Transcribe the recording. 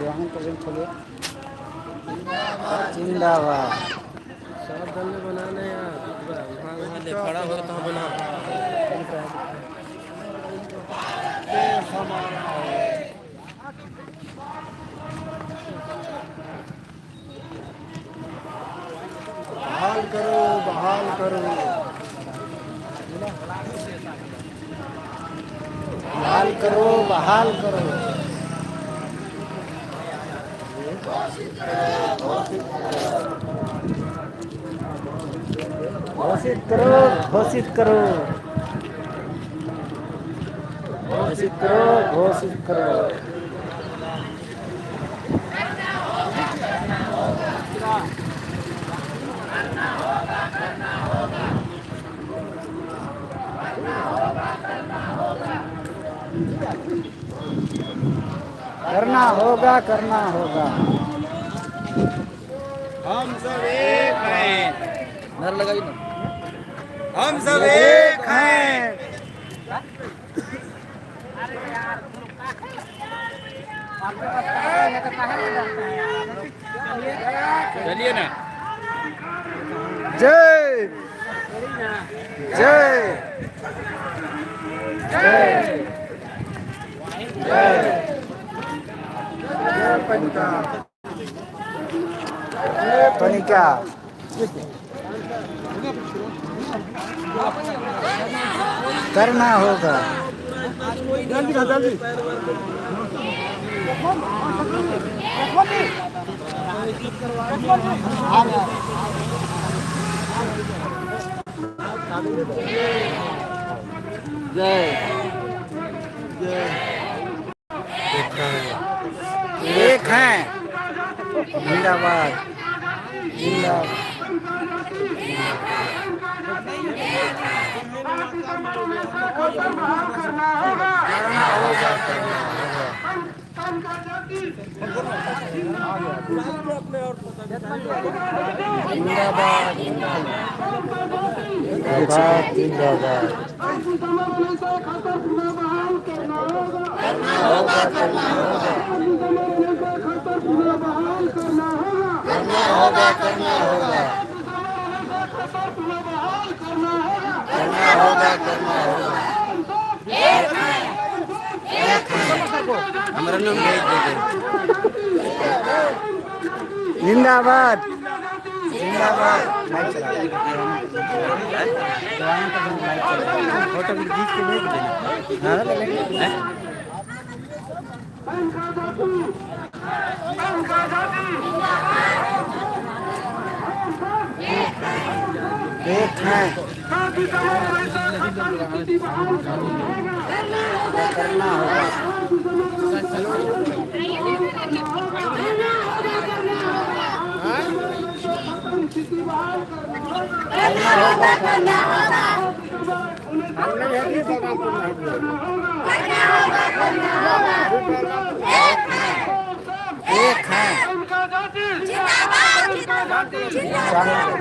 वाहन पर खोलिए। जिंदाबाद। सब दल बनाने यार वहाँ वहाँ ले खड़ा हो तो बना बहाल करो, बहाल करो, बहाल करो, बहाल करो। घोषित करो, घोषित करो, घोषित करो, घोषित करो। करना होगा, करना होगा। हम सब एक हैं, नर लगाई ना हम सब एक हैं। चलिए ना जय जय जय जय पनिका, पनिका। करना होगा। जल्दी का जल्दी। जय एक हैं। जिंदाबाद, जिंदाबाद। जिंदाबाद, जिंदाबाद, जिंदाबाद। करना होगा, करना होगा, करना होगा, करना होगा, करना होगा, करना होगा। हमारा नाम भेज दीजिए। जिंदाबाद, जिंदाबाद। फोटो खींच के भेज देना। हाँ, एक हैं। करना होगा। एक है। जिंदाबाद।